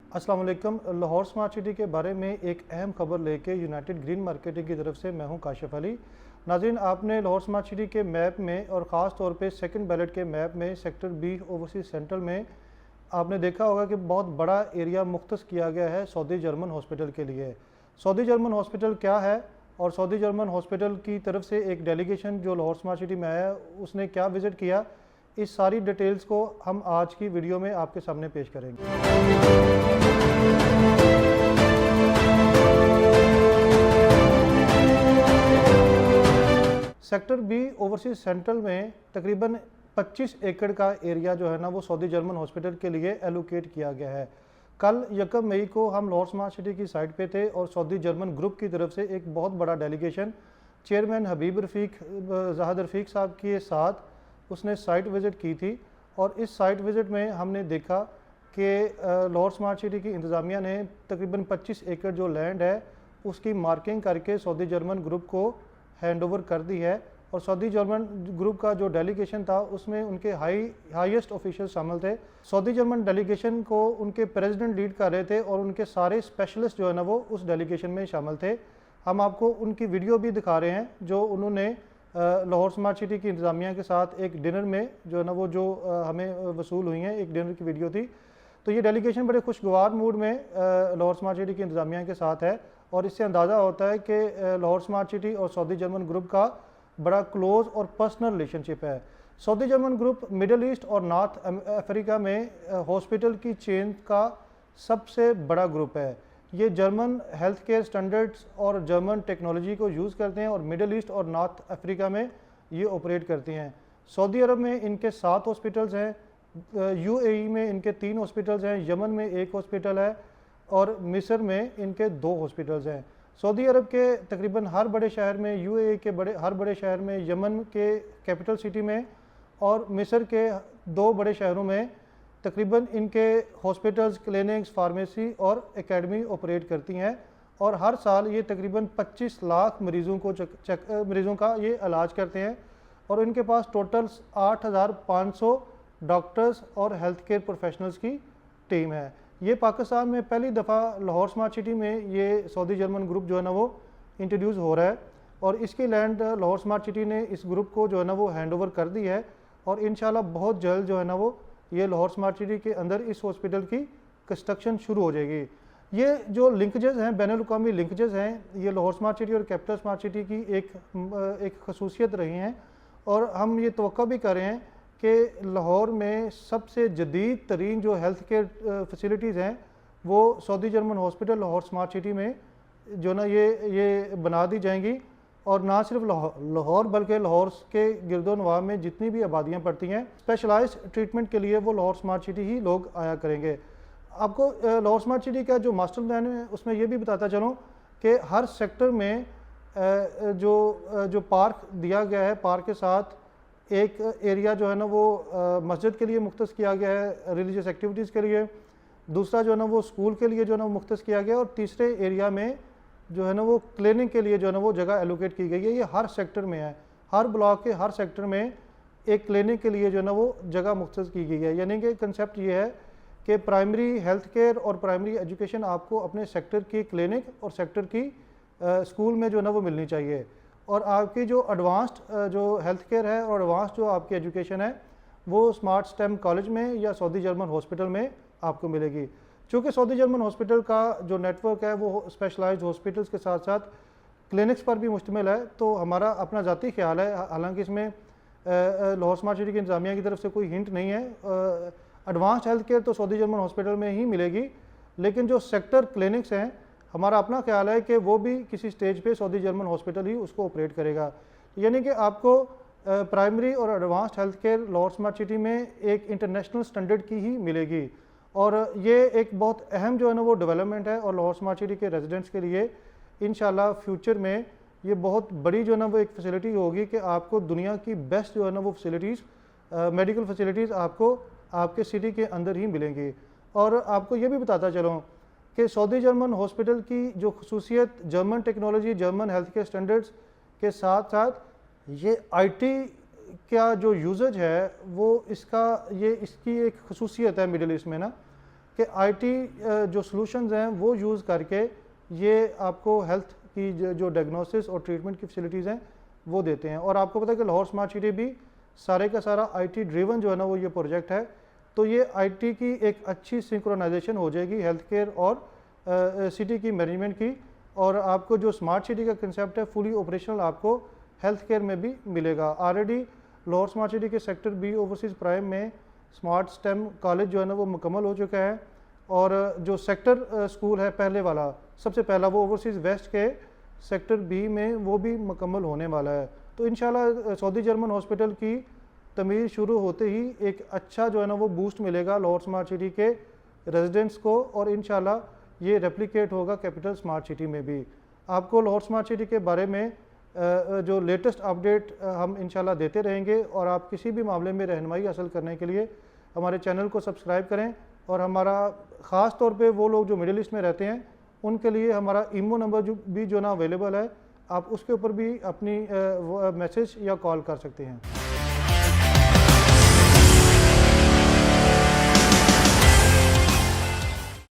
अस्सलाम वालेकुम। Lahore smart city के बारे में एक अहम खबर लेके यूनाइटेड ग्रीन मार्केटिंग की तरफ से मैं हूं काशिफ अली। नाज़रीन, आपने लाहौर स्मार्ट सिटी के मैप में और ख़ास तौर पे सेकंड बैलेट के मैप में सेक्टर बी ओवरसीज सेंट्रल में आपने देखा होगा कि बहुत बड़ा एरिया मुख्तस किया गया है सऊदी जर्मन हॉस्पिटल के लिए। सऊदी जर्मन हॉस्पिटल क्या है और सऊदी जर्मन हॉस्पिटल की तरफ से एक डेलीगेशन जो लाहौर स्मार्ट सिटी में आया उसने क्या विज़िट किया, इस सारी डिटेल्स को हम आज की वीडियो में आपके सामने पेश करेंगे। सेक्टर बी ओवरसीज सेंट्रल में तकरीबन 25 एकड़ का एरिया जो है ना वो सऊदी जर्मन हॉस्पिटल के लिए एलोकेट किया गया है। कल 1 मई को हम लाहौर स्मार्ट सिटी की साइट पे थे और सऊदी जर्मन ग्रुप की तरफ से एक बहुत बड़ा डेलीगेशन चेयरमैन हबीब रफ़ीक ज़ाहिद रफ़ीक साहब के साथ उसने साइट विज़िट की थी। और इस साइट विज़िट में हमने देखा कि लाहौर स्मार्ट सिटी की इंतज़ामिया ने तकरीबन 25 एकड़ जो लैंड है उसकी मार्किंग करके सऊदी जर्मन ग्रुप को हैंड ओवर कर दी है। और सऊदी जर्मन ग्रुप का जो डेलीगेशन था उसमें उनके हाईएस्ट ऑफिशियल शामिल थे। सऊदी जर्मन डेलीगेशन को उनके प्रेसिडेंट लीड कर रहे थे और उनके सारे स्पेशलिस्ट जो है ना वो उस डेलीगेशन में शामिल थे। हम आपको उनकी वीडियो भी दिखा रहे हैं जो उन्होंने लाहौर स्मार्ट सिटी की इंतज़ामिया के साथ एक डिनर में जो है ना वो जो हमें वसूल हुई हैं, एक डिनर की वीडियो थी। तो ये डेलीगेशन बड़े खुशगवार मूड में लाहौर स्मार्ट सिटी की इंतज़ामिया के साथ है और इससे अंदाज़ा होता है कि लाहौर स्मार्ट सिटी और सऊदी जर्मन ग्रुप का बड़ा क्लोज और पर्सनल रिलेशनशिप है। Saudi German group middle east और नॉर्थ अफ्रीका में हॉस्पिटल की चेन का सबसे बड़ा ग्रुप है। ये जर्मन हेल्थ केयर स्टैंडर्ड्स और जर्मन टेक्नोलॉजी को यूज़ करते हैं और मिडल ईस्ट और नॉर्थ अफ्रीका में ये ऑपरेट करती हैं। सऊदी अरब में इनके 7 हॉस्पिटल्स हैं, यूएई में इनके 3 हॉस्पिटल्स हैं, यमन में 1 हॉस्पिटल है और मिस्र में इनके 2 हॉस्पिटल्स हैं। सऊदी अरब के तकरीबन हर बड़े शहर में, यूएई के हर बड़े शहर में, यमन के कैपिटल सिटी में और मिस्र के 2 बड़े शहरों में तकरीबन इनके हॉस्पिटल्स, क्लिनिक्स, फार्मेसी और एकेडमी ऑपरेट करती हैं। और हर साल ये तकरीबन 25 लाख मरीज़ों का ये इलाज करते हैं और इनके पास टोटल 8,500 डॉक्टर्स और हेल्थ केयर प्रोफेशनल्स की टीम है। ये पाकिस्तान में पहली दफ़ा लाहौर स्मार्ट सिटी में ये सऊदी जर्मन ग्रुप जो है ना वो इंट्रोड्यूस हो रहा है और इसकी लैंड लाहौर स्मार्ट सिटी ने इस ग्रुप को जो है ना वो हैंड ओवर कर दी है और इंशाल्लाह बहुत जल्द जो है ना वो ये लाहौर स्मार्ट सिटी के अंदर इस हॉस्पिटल की कंस्ट्रक्शन शुरू हो जाएगी। ये जो लिंकेजेस हैं, बैनुल-अक़वामी लिंकेजेस हैं, ये लाहौर स्मार्ट सिटी और कैपिटल स्मार्ट सिटी की एक खसूसियत रही हैं और हम ये तवक्को भी कर रहे हैं कि लाहौर में सबसे जदीद तरीन जो हेल्थ केयर फैसिलिटीज़ हैं वो Saudi German hospital Lahore smart city में जो ना ये बना दी जाएंगी। और ना सिर्फ लाहौर बल्कि लाहौर के गिरदोनवाह में जितनी भी आबादियाँ पड़ती हैं स्पेशलाइज्ड ट्रीटमेंट के लिए वो लाहौर स्मार्ट सिटी ही लोग आया करेंगे। आपको लाहौर स्मार्ट सिटी का जो मास्टर प्लान है उसमें ये भी बताता चलूँ कि हर सेक्टर में जो पार्क दिया गया है, पार्क के साथ एक एरिया जो है ना वो मस्जिद के लिए मुख्तस किया गया है, रिलीजियस एक्टिविटीज़ के लिए। दूसरा जो है ना वो स्कूल के लिए जो है ना मुख्तस किया गया है और तीसरे एरिया में जो है ना वो क्लिनिक के लिए जो है ना वो जगह एलोकेट की गई है। ये हर सेक्टर में है, हर ब्लॉक के हर सेक्टर में एक क्लिनिक के लिए जो है ना वो जगह मुख्तस की गई है। यानी कि कंसेप्ट ये है कि प्राइमरी हेल्थ केयर और प्राइमरी एजुकेशन आपको अपने सेक्टर की क्लिनिक और सेक्टर की स्कूल में जो है ना वो मिलनी चाहिए और आपकी जो एडवांस्ड जो हेल्थ केयर है और एडवांस्ड जो आपकी एजुकेशन है वो स्मार्ट स्टेम कॉलेज में या सऊदी जर्मन हॉस्पिटल में आपको मिलेगी। चूँकि सऊदी जर्मन हॉस्पिटल का जो नेटवर्क है वो स्पेशलाइज्ड हॉस्पिटल्स के साथ साथ क्लिनिक्स पर भी मुश्तमिल है, तो हमारा अपना ज़ाती ख्याल है, हालांकि इसमें लाहौर स्मार्ट सिटी की इंतज़ामिया की तरफ से कोई हिंट नहीं है, एडवांस्ड हेल्थ केयर तो सऊदी जर्मन हॉस्पिटल में ही मिलेगी, लेकिन जो सेक्टर क्लिनिक्स हैं हमारा अपना ख्याल है कि वो भी किसी स्टेज पे सऊदी जर्मन हॉस्पिटल ही उसको ऑपरेट करेगा। यानी कि आपको प्राइमरी और advanced health care Lahore smart city में एक इंटरनेशनल स्टैंडर्ड की ही मिलेगी और ये एक बहुत अहम जो है ना वो डेवलपमेंट है और लाहौर स्मार्ट सिटी के रेजिडेंट्स के लिए इंशाल्लाह फ्यूचर में ये बहुत बड़ी जो है ना वो एक फैसिलिटी होगी कि आपको दुनिया की बेस्ट जो है ना वो फैसिलिटीज़, मेडिकल फैसिलिटीज़ आपको आपके सिटी के अंदर ही मिलेंगी। और आपको ये भी बताता चलूँ कि सऊदी जर्मन हॉस्पिटल की जो खसूसियत German technology, German health care standards के साथ साथ ये आईटी का जो यूजेज है वो इसकी एक खसूसियत है मिडिल ईस्ट में ना کہ آئی ٹی جو سلوشنز ہیں وہ یوز کر کے یہ آپ کو ہیلتھ کی جو ڈائگنوسس اور ٹریٹمنٹ کی فیسلٹیز ہیں وہ دیتے ہیں. اور آپ کو پتہ ہے کہ لاہور اسمارٹ سٹی بھی سارے کا سارا آئی ٹی ڈریون جو ہے نا وہ یہ پروجیکٹ ہے. تو یہ آئی ٹی کی ایک اچھی سنکرونائزیشن ہو جائے گی ہیلتھ کیئر اور سٹی کی مینجمنٹ کی, اور آپ کو جو اسمارٹ سٹی کا کنسیپٹ ہے فلی آپریشنل آپ کو ہیلتھ کیئر میں بھی ملے گا. آلریڈی لاہور اسمارٹ سٹی کے سیکٹر بی اوورسیز پرائم میں اسمارٹ اسٹیم کالج جو ہے نا وہ مکمل ہو چکا ہے, اور جو سیکٹر اسکول ہے پہلے والا سب سے پہلا وہ اوورسیز ویسٹ کے سیکٹر بی میں وہ بھی مکمل ہونے والا ہے. تو انشاءاللہ سعودی جرمن ہاسپٹل کی تعمیر شروع ہوتے ہی ایک اچھا جو ہے نا وہ بوسٹ ملے گا لاہور اسمارٹ سٹی کے ریزیڈنٹس کو, اور انشاءاللہ یہ ریپلیکیٹ ہوگا کیپٹل اسمارٹ سٹی میں بھی. آپ کو لاہور اسمارٹ سٹی کے بارے میں جو لیٹسٹ اپڈیٹ ہم انشاءاللہ دیتے رہیں گے, اور آپ کسی بھی معاملے میں رہنمائی حاصل کرنے کے لیے ہمارے چینل کو سبسکرائب کریں. اور ہمارا خاص طور پہ وہ لوگ جو مڈل ایسٹ میں رہتے ہیں ان کے لیے ہمارا ایمو نمبر جو نا اویلیبل ہے, آپ اس کے اوپر بھی اپنی میسج یا کال کر سکتے ہیں.